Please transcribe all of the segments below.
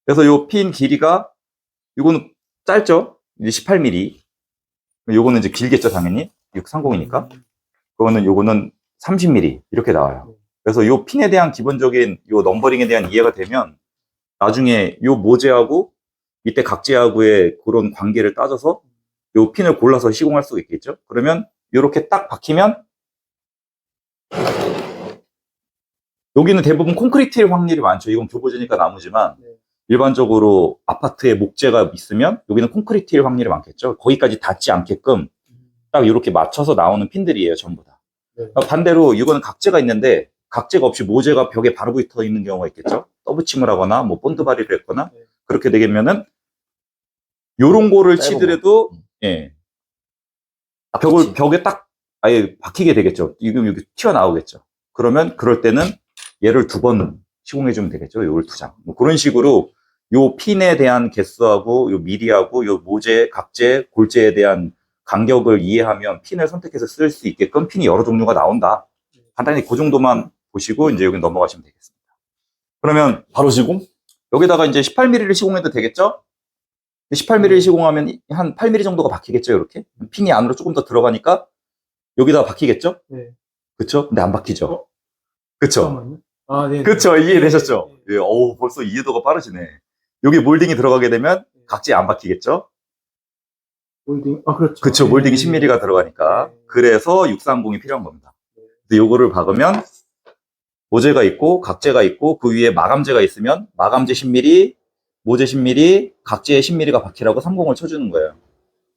그래서 요 핀 길이가, 요거는 짧죠? 이제 18mm. 요거는 이제 길겠죠, 당연히. 630이니까. 그거는 요거는 30mm. 이렇게 나와요. 그래서 요 핀에 대한 기본적인 요 넘버링에 대한 이해가 되면 나중에 요 모재하고 밑에 각재하고의 그런 관계를 따져서 요 핀을 골라서 시공할 수 있겠죠? 그러면 요렇게 딱 박히면 여기는 대부분 콘크리트일 확률이 많죠. 이건 교보제니까 나무지만 일반적으로 아파트에 목재가 있으면 여기는 콘크리트일 확률이 많겠죠. 거기까지 닿지 않게끔 딱 이렇게 맞춰서 나오는 핀들이에요, 전부 다. 반대로 이거는 각재가 있는데 각재가 없이 모재가 벽에 바로 붙어 있는 경우가 있겠죠. 떠붙임을 하거나 뭐 본드바리를 했거나 그렇게 되겠면은 요런 거를 치더라도 예. 벽에 딱 아예 박히게 되겠죠. 이거 여기 튀어나오겠죠. 그러면 그럴 때는 얘를 2번 시공해주면 되겠죠. 요걸 2장. 뭐 그런 식으로 요 핀에 대한 개수하고 요 미리하고 요 모재, 각재, 골재에 대한 간격을 이해하면 핀을 선택해서 쓸 수 있게끔 핀이 여러 종류가 나온다. 간단히 그 정도만 보시고 이제 여기 넘어가시면 되겠습니다. 그러면 바로 시공? 여기다가 이제 18mm를 시공해도 되겠죠? 18mm 시공하면 한 8mm 정도가 박히겠죠, 이렇게? 핀이 안으로 조금 더 들어가니까 여기다가 박히겠죠? 네. 그쵸? 근데 안 박히죠? 그쵸? 잠깐만요. 아, 네. 그쵸? 이해되셨죠? 예, 어우, 벌써 이해도가 빠르시네. 여기 몰딩이 들어가게 되면 각재에 안 박히겠죠? 몰딩, 아, 그렇죠. 그쵸, 몰딩이 10mm가 들어가니까. 그래서 630이 필요한 겁니다. 근데 요거를 박으면 모재가 있고, 각재가 있고, 그 위에 마감재가 있으면 마감재 10mm, 모재 10mm, 각재에 10mm가 박히라고 30을 쳐주는 거예요.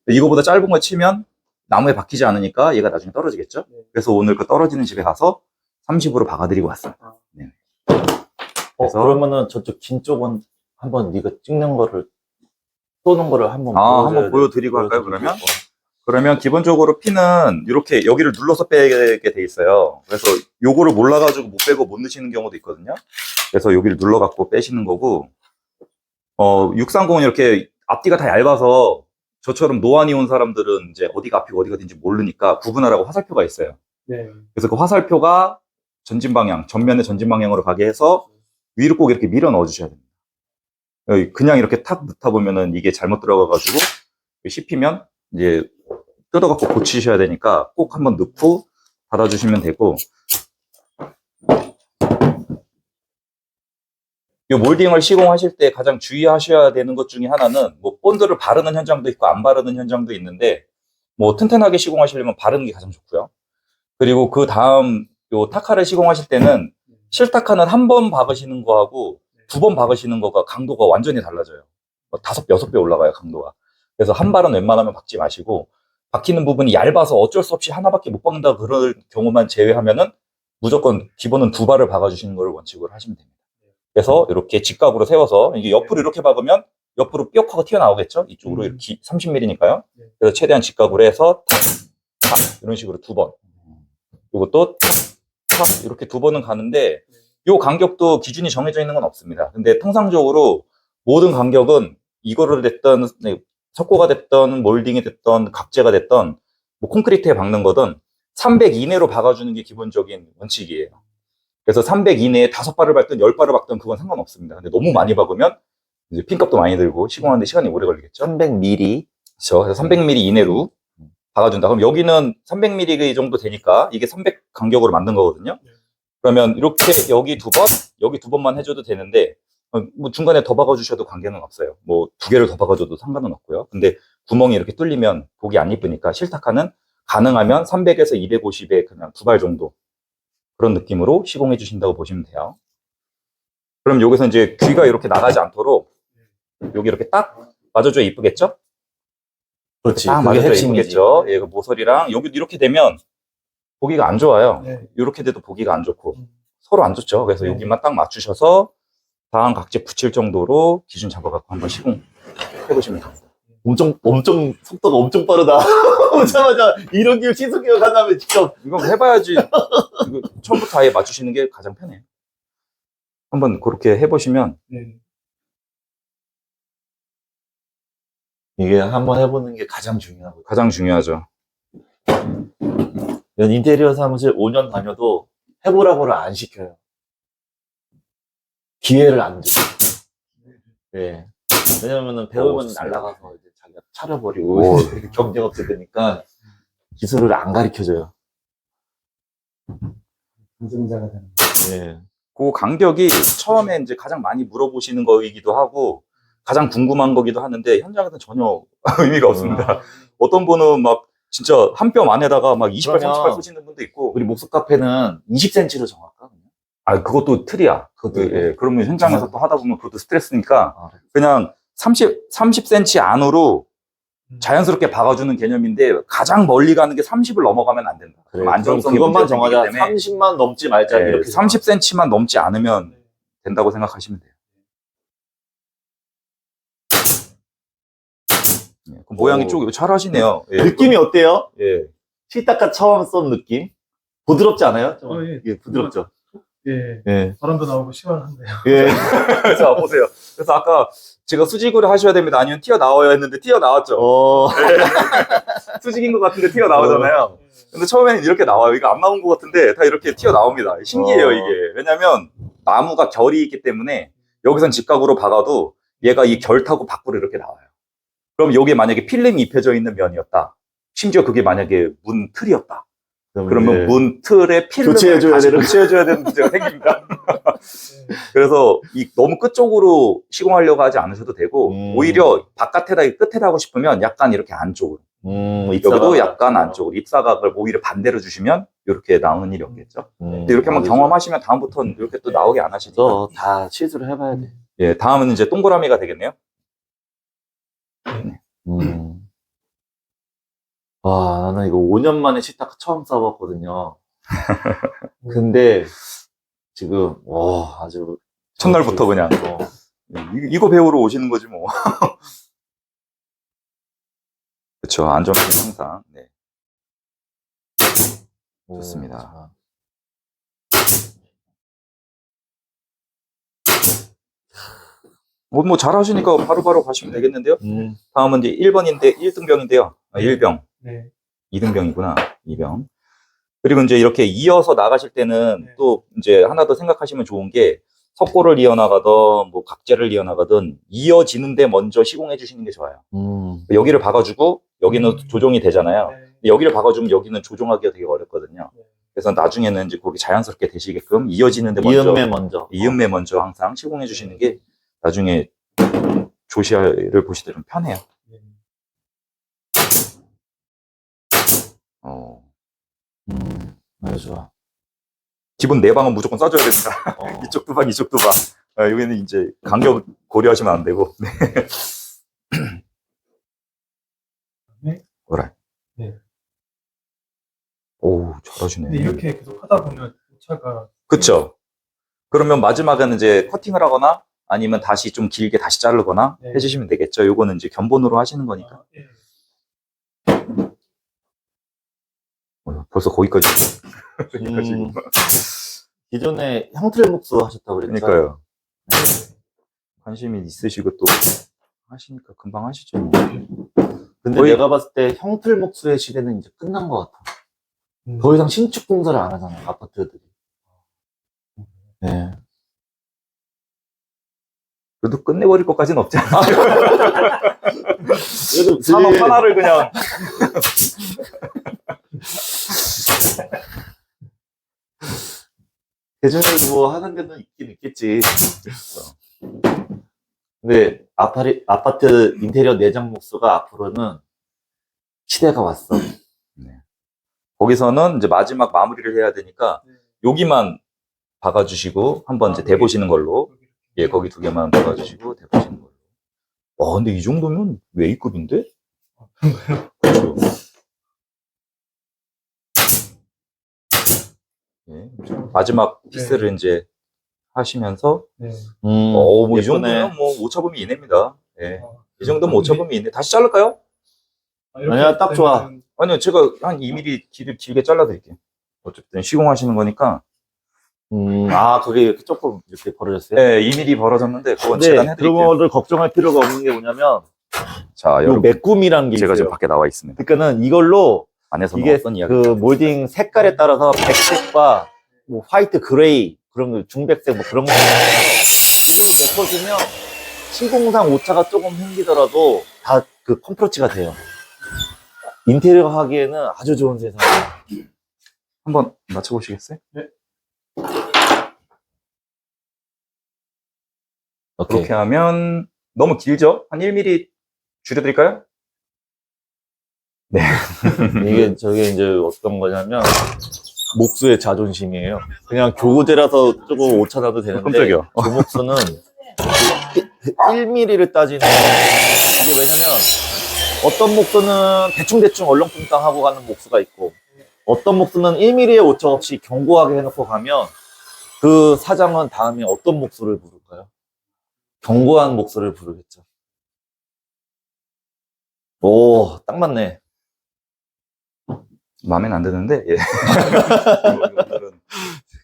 이거보다 짧은 거 치면 나무에 박히지 않으니까 얘가 나중에 떨어지겠죠? 그래서 오늘 그 떨어지는 집에 가서 30으로 박아드리고 왔습니다. 네. 그래서 그러면은 저쪽 긴 쪽은 한번 네가 찍는 거를 쏘는 거를 한번 한번 보여드리고 할까요, 그러면? 그러면 기본적으로 핀은 이렇게 여기를 눌러서 빼게 돼 있어요. 그래서 요거를 몰라가지고 못 빼고 못 넣으시는 경우도 있거든요. 그래서 여기를 눌러갖고 빼시는 거고, 630은 이렇게 앞뒤가 다 얇아서 저처럼 노안이 온 사람들은 이제 어디가 앞이고 어디가 어딘지 모르니까 구분하라고 화살표가 있어요. 네. 그래서 그 화살표가 전진 방향, 전면의 전진 방향으로 가게 해서 위로 꼭 이렇게 밀어 넣어 주셔야 됩니다. 그냥 이렇게 탁 넣다 보면은 이게 잘못 들어가가지고 씹히면 이제 뜯어갖고 고치셔야 되니까 꼭 한번 넣고 닫아주시면 되고, 이 몰딩을 시공하실 때 가장 주의하셔야 되는 것 중에 하나는 뭐 본드를 바르는 현장도 있고 안 바르는 현장도 있는데 뭐 튼튼하게 시공하시려면 바르는 게 가장 좋고요. 그리고 그 다음 요 타카를 시공하실 때는 실타카는 한 번 박으시는 거하고 2번 박으시는 거가 강도가 완전히 달라져요. 5, 6배 올라가요, 강도가. 그래서 한 발은 웬만하면 박지 마시고 박히는 부분이 얇아서 어쩔 수 없이 하나밖에 못 박는다 그럴 경우만 제외하면은 무조건 기본은 2발을 박아주시는 걸 원칙으로 하시면 됩니다. 그래서 이렇게 직각으로 세워서 이게 옆으로 이렇게 박으면 옆으로 뿅 하고 튀어나오겠죠? 이쪽으로 이렇게 30mm니까요. 그래서 최대한 직각으로 해서 탁, 탁 이런 식으로 2번. 그리고 또 탁, 탁 이렇게 2번은 가는데 요 간격도 기준이 정해져 있는 건 없습니다. 근데 통상적으로 모든 간격은 이거를 됐던 석고가 됐던 몰딩이 됐던 각재가 됐던 뭐 콘크리트에 박는 거든 300 이내로 박아주는 게 기본적인 원칙이에요. 그래서 300 이내에 5발을 박든 10발을 박든 그건 상관없습니다. 근데 너무 많이 박으면 이제 핀값도 많이 들고 시공하는데 시간이 오래 걸리겠죠. 300mm. 그렇죠. 그래서 300mm 이내로 박아준다. 그럼 여기는 300mm 정도 되니까 이게 300 간격으로 만든 거거든요. 그러면 이렇게 여기 2번, 여기 2번만 해줘도 되는데 뭐 중간에 더 박아주셔도 관계는 없어요. 뭐 2개를 더 박아줘도 상관은 없고요. 근데 구멍이 이렇게 뚫리면 보기 안 이쁘니까 실타카는 가능하면 300에서 250에 그냥 2발 정도 그런 느낌으로 시공해 주신다고 보시면 돼요. 그럼 여기서 이제 귀가 이렇게 나가지 않도록 여기 이렇게 딱 맞아줘야 이쁘겠죠? 그렇지. 딱 그게 맞아줘야 핵심이지. 이쁘겠죠? 예, 그 모서리랑 여기도 이렇게 되면 보기가 안 좋아요. 네. 이렇게 돼도 보기가 안 좋고 서로 안 좋죠. 그래서 네. 여기만 딱 맞추셔서 다음 각재 붙일 정도로 기준 잡아갖고 한번 시공해 보시면 됩니다. 엄청 속도가 엄청 빠르다. 오자마자 이런 길 시속기가 간다면 직접. 이건 해봐야지. 이거 처음부터 아예 맞추시는 게 가장 편해요. 한번 그렇게 해보시면 네. 이게 한번 해보는 게 가장 중요하고. 가장 중요하죠. 인테리어 사무실 5년 다녀도 해보라고를 안 시켜요. 기회를 안 줘요. 네. 왜냐면은 배우면 좋습니다. 날아가서 이제 자기가 차려버리고 경쟁업체 되니까 기술을 안 가르쳐줘요. 경쟁자가 되는. 네. 그 간격이 처음에 이제 가장 많이 물어보시는 거이기도 하고 가장 궁금한 거기도 하는데 현장에서는 전혀 의미가 없습니다. 아, 어떤 분은 막 진짜 한 뼘 안에다가 막 28, 그러면 38 쓰시는 분도 있고. 우리 목수 카페는 20cm로 정할까? 아, 그것도 틀이야. 그것도 예, 그러면 현장에서 또 하다 보면 그것도 스트레스니까 아, 그냥 30cm 안으로 자연스럽게 박아주는 개념인데 가장 멀리 가는 게 30을 넘어가면 안 된다. 그래. 그럼 안정성이 그것만 문제가 정하자. 생기기 때문에 30만 넘지 말자. 예, 이렇게 30cm만 넘지 않으면 된다고 생각하시면 돼요. 예, 그 모양이 오. 쭉 잘 하시네요. 예, 느낌이 어때요? 예. 시타카 처음 쏜 느낌? 부드럽지 않아요? 예. 예, 부드럽죠. 예. 예. 바람도 나오고 시원한데요. 예. 자, 보세요. 그래서 아까 제가 수직으로 하셔야 됩니다. 아니면 튀어나와야 했는데 튀어나왔죠. 수직인 것 같은데 튀어나오잖아요. 근데 처음에는 이렇게 나와요. 이거 안 나온 것 같은데 다 이렇게 튀어나옵니다. 신기해요, 이게. 왜냐면 나무가 결이 있기 때문에 여기선 직각으로 박아도 얘가 이 결 타고 밖으로 이렇게 나와요. 그럼 여기에 만약에 필름이 입혀져 있는 면이었다. 심지어 그게 만약에 문 틀이었다. 그러면 문 틀에 필름을 교체해줘야 다시 되는 교체해줘야 되는 문제가 생깁니다. 그래서 너무 끝쪽으로 시공하려고 하지 않으셔도 되고 오히려 바깥에다 끝에다 하고 싶으면 약간 이렇게 안쪽으로 여기도 약간 안쪽으로 입사각을 오히려 반대로 주시면 이렇게 나오는 일이 없겠죠. 근데 이렇게 한번 경험하시면 다음부터는 이렇게 또 나오게 안 하시니까. 다 시술을 해봐야 돼. 예, 다음은 이제 동그라미가 되겠네요. 와, 나는 이거 5년 만에 시타카 처음 써봤거든요. 근데 지금 와, 아주 첫날부터 그냥 이거 배우러 오시는 거지 뭐. 그렇죠. 안전핀 항상. 네. 좋습니다. 뭐 잘하시니까 바로바로 가시면 되겠는데요. 다음은 이제 1번인데 1등병인데요. 1병. 네. 2등병이구나. 2병. 그리고 이제 이렇게 이어서 나가실 때는 네. 또 이제 하나 더 생각하시면 좋은 게 석고를 이어나가든 뭐 각재를 이어나가든 이어지는데 먼저 시공해 주시는 게 좋아요. 여기를 박아주고 여기는 조정이 되잖아요. 네. 여기를 박아주면 여기는 조정하기가 되게 어렵거든요. 네. 그래서 나중에는 이제 거기 자연스럽게 되시게끔 이어지는데 먼저 이음매 먼저. 이음매 먼저 항상 시공해 주시는 게 나중에 조시아를 보시되 좀 편해요. 네. 아주 좋아. 기본 4방은 무조건 써줘야 됩니다. 이쪽 2방, 이쪽 2방. 여기는 이제 간격 고려하시면 안 되고. 네. 네. 그래. 네. 오, 잘하시네. 근데 이렇게 계속 하다 보면 차가 그쵸. 그러면 마지막에는 이제 커팅을 하거나 아니면 다시 좀 길게 다시 자르거나 네. 해주시면 되겠죠. 요거는 이제 견본으로 하시는 거니까. 예. 벌써 거기까지. 기존에 형틀 목수 하셨다고 그랬죠? 그러니까요. 관심이 있으시고 또 하시니까 금방 하시죠. 뭐. 근데 거의- 내가 봤을 때 형틀 목수의 시대는 이제 끝난 것 같아. 더 이상 신축 공사를 안 하잖아요, 아파트들이. 네. 그래도 끝내버릴 것까지는 없지 않아요. 그래도 산업 하나를 그냥. 대전에도 뭐 하는 데는 있긴 있겠지. 근데 아파트 인테리어 내장 목수가 앞으로는 시대가 왔어. 거기서는 이제 마지막 마무리를 해야 되니까 여기만 박아주시고 한번 이제 대보시는 걸로. 예, 거기 2개만 박아주시고 대보시는 걸로. 와, 근데 이 정도면 A급인데? 그렇죠. 예, 마지막 피스를 이제 하시면서 네. 뭐 이 예쁘네. 정도면 뭐 오차범위 이내입니다. 예. 어, 이 정도면 오차범위 이내. 다시 자를까요? 이렇게 아니야, 딱 좋아. 되면은- 아니요, 제가 한 2mm 길게 잘라드릴게요. 어쨌든 시공하시는 거니까. 그게 이렇게 조금 이렇게 벌어졌어요? 네, 2mm 벌어졌는데 그건 근데 재단해드릴게요. 그런 거를 걱정할 필요가 없는 게 뭐냐면 자, 요 여러분 메꿈이라는 게 제가 있어요. 지금 밖에 나와 있습니다. 그러니까는 이걸로 안에서 이게 어떤 이야기? 그 몰딩 색깔에 따라서 백색과 뭐 화이트 그레이 그런 거 중백색 뭐 그런 거 이걸로 메꿔주면 시공상 오차가 조금 생기더라도 다 그 컴프로치가 돼요. 인테리어 하기에는 아주 좋은 세상이에요. 한번 맞춰보시겠어요? 오케이. 그렇게 하면 너무 길죠? 한 1mm 줄여드릴까요? 이게 저게 이제 어떤 거냐면 목수의 자존심이에요. 그냥 교구제라서 조금 오차 나도 되는데 깜짝이야. 조목수는 1mm를 따지는 이게 왜냐면 어떤 목수는 대충대충 얼렁뚱땅 하고 가는 목수가 있고 어떤 목수는 1mm의 오차 없이 견고하게 해놓고 가면 그 사장은 다음에 어떤 목수를 부를까요? 견고한 목수를 부르겠죠. 오, 딱 맞네. 마음엔 안 드는데, 예. 오늘은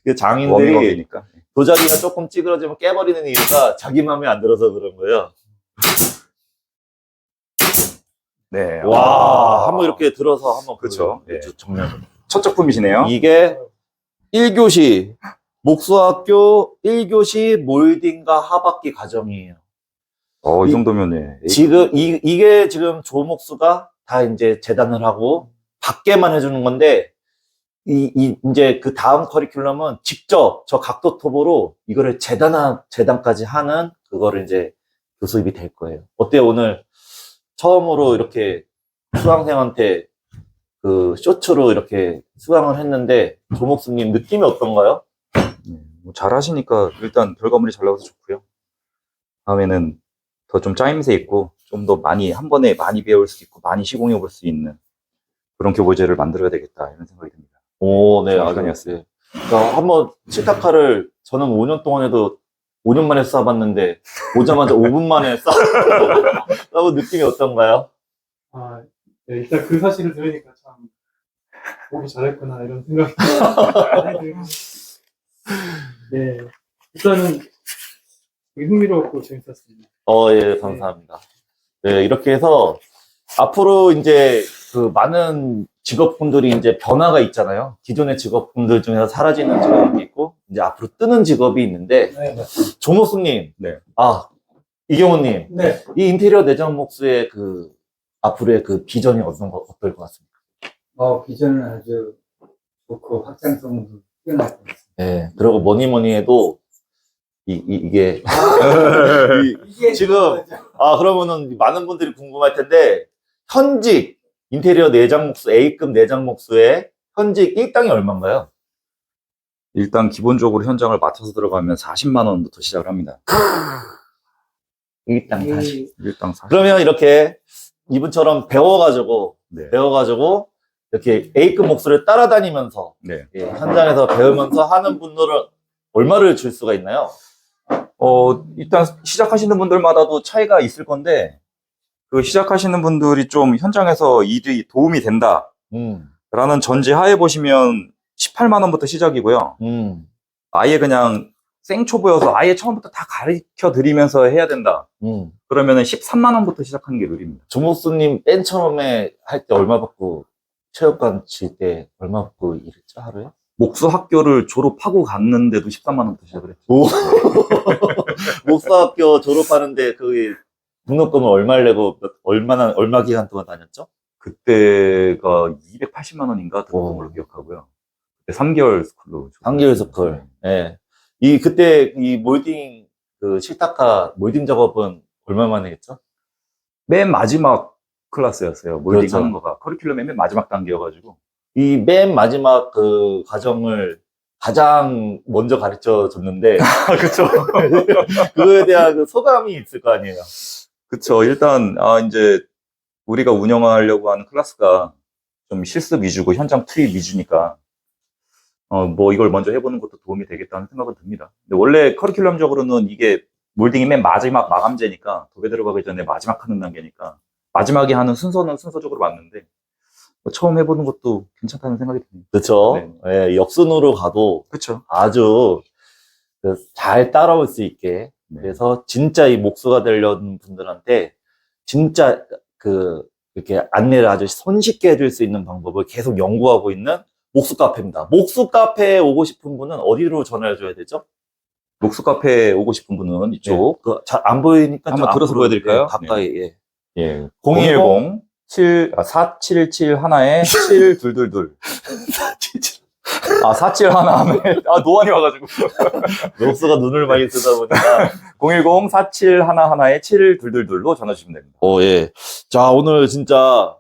그 장인들이 워밍업이니까. 도자기가 조금 찌그러지면 깨버리는 이유가 자기 마음에 안 들어서 그런 거예요. 네. 와, 한번 이렇게 들어서 한번 그쵸. 그 예. 정면. 첫 작품이시네요. 이게 1교시 목수학교 1교시 몰딩과 하박기 과정이에요. 이 정도면, 예. 지금 이게 지금 조목수가 다 이제 재단을 하고 받게만 해주는 건데 이제 그 다음 커리큘럼은 직접 저 각도톱으로 이거를 재단까지 하는 그거를 이제 교수입이 될 거예요. 어때요? 오늘 처음으로 이렇게 수강생한테 그 쇼츠로 이렇게 수강을 했는데 조목수님 느낌이 어떤가요? 뭐 잘하시니까 일단 결과물이 잘 나와서 좋고요. 다음에는 더 좀 짜임새 있고 좀 더 많이 한 번에 많이 배울 수 있고 많이 시공해 볼 수 있는 그런 교보제를 만들어야 되겠다 이런 생각이 듭니다. 오, 네, 좋은 아주 시간이었어요. 네. 그러니까 한번 치타카를 저는 5년 동안 해도 5년 만에 쏴봤는데 오자마자 5분 만에 쏴본 느낌이 어떤가요? 아, 네, 일단 그 사실을 들으니까 참 보기 잘했구나 이런 생각이 많이 들고. 네, 일단은 되게 흥미로웠고 재밌었습니다. 예, 감사합니다. 네, 이렇게 해서 앞으로 이제 그 많은 직업군들이 이제 변화가 있잖아요. 기존의 직업군들 중에서 사라지는 직업이 있고 이제 앞으로 뜨는 직업이 있는데 네, 네. 조모수님, 네. 이경호님, 네. 이 인테리어 내장 목수의 그 앞으로의 그 비전이 어떨 것 같습니까? 비전은 아주 좋고 확장성도 뛰어날 것 같습니다. 네, 그리고 뭐니 해도 이게 이게 지금 그러면은 많은 분들이 궁금할 텐데 현직 인테리어 내장 목수 A급 내장 목수의 현직 일당이 얼마인가요? 일단 기본적으로 현장을 맡아서 들어가면 40만 원부터 시작을 합니다. 일당 이- 40. 일당 40. 그러면 이렇게 이분처럼 배워가지고 네. 이렇게 A급 목수를 따라다니면서 네. 예, 현장에서 배우면서 하는 분들은 얼마를 줄 수가 있나요? 일단 시작하시는 분들마다도 차이가 있을 건데 그 시작하시는 분들이 좀 현장에서 일이 도움이 된다라는 전제 하에 보시면 18만 원부터 시작이고요. 아예 그냥 생초보여서 아예 처음부터 다 가르쳐 드리면서 해야 된다. 그러면은 13만 원부터 시작하는 게 룰입니다. 조목수님 맨 처음에 할 때 얼마 받고 체육관 칠 때 얼마 받고 일했죠 하루에? 목수 학교를 졸업하고 갔는데도 13만 원부터 시작을 했죠. 오. 목사학교 졸업하는데 그 등록금을 얼마를 내고 얼마 기간 동안 다녔죠? 그때가 280만 원인가 들었던 걸로 기억하고요. 그때 3개월 스쿨로. 한겨울 스쿨. 예. 그때 이 몰딩 그 실타카 몰딩 작업은 얼마 만에 했죠? 맨 마지막 클래스였어요. 몰딩 그렇죠. 하는 거가. 커리큘럼의 맨 마지막 단계여가지고. 이 맨 마지막 그 과정을 가장 먼저 가르쳐 줬는데 그쵸. 그거에 대한 그 소감이 있을 거 아니에요. 그쵸. 일단, 이제, 우리가 운영하려고 하는 클래스가 좀 실습 위주고 현장 투입 위주니까, 뭐 이걸 먼저 해보는 것도 도움이 되겠다는 생각은 듭니다. 근데 원래 커리큘럼적으로는 이게 몰딩이 맨 마지막 마감제니까, 도배 들어가기 전에 마지막 하는 단계니까, 마지막에 하는 순서는 순서적으로 맞는데, 뭐 처음 해보는 것도 괜찮다는 생각이 듭니다. 그쵸? 네. 예, 역순으로 가도 그쵸. 아주 잘 따라올 수 있게. 네. 그래서 진짜 이 목수가 되려는 분들한테 진짜 이렇게 안내를 아주 손쉽게 해줄 수 있는 방법을 계속 연구하고 있는 목수 카페입니다. 목수 카페에 오고 싶은 분은 어디로 전화를 줘야 되죠? 녹수 카페에 오고 싶은 분은 이쪽 잘 안 보이니까 한번 좀 들어서 앞으로, 보여드릴까요? 가까이, 예. 예, 010 4771에 7222. 아, 471 하면, 노안이 와가지고. 녹수가 눈을 많이 쓰다 보니까. 010-4711에 7222로 전화 주시면 됩니다. 예. 자, 오늘 진짜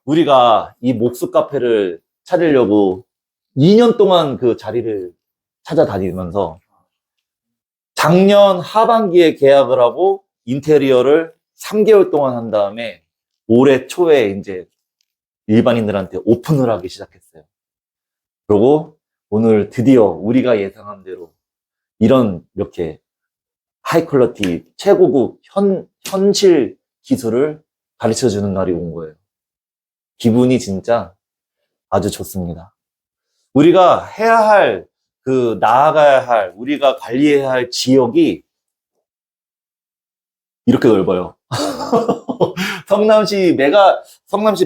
우리가 이 목수 카페를 차리려고 2년 동안 그 자리를 찾아다니면서 작년 하반기에 계약을 하고 인테리어를 3개월 동안 한 다음에 올해 초에 이제 일반인들한테 오픈을 하기 시작했어요. 그리고 오늘 드디어 우리가 예상한 대로 이런 이렇게 하이 퀄리티 최고급 현실 기술을 가르쳐 주는 날이 온 거예요. 기분이 진짜 아주 좋습니다. 우리가 해야 할, 나아가야 할, 우리가 관리해야 할 지역이 이렇게 넓어요. 성남시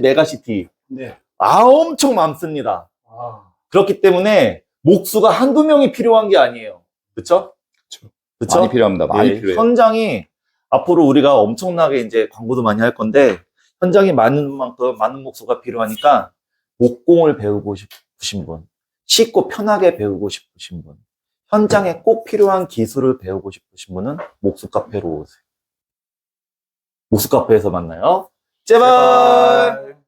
메가시티. 네. 엄청 많습니다. 아, 그렇기 때문에 목수가 한두 명이 필요한 게 아니에요. 그쵸? 그쵸? 많이 필요합니다. 많이 예, 필요해요. 현장이 앞으로 우리가 엄청나게 이제 광고도 많이 할 건데 현장이 많은 만큼 많은 목수가 필요하니까 목공을 배우고 싶으신 분, 쉽고 편하게 배우고 싶으신 분, 현장에 꼭 필요한 기술을 배우고 싶으신 분은 목수 카페로 오세요. 목수 카페에서 만나요. 제발.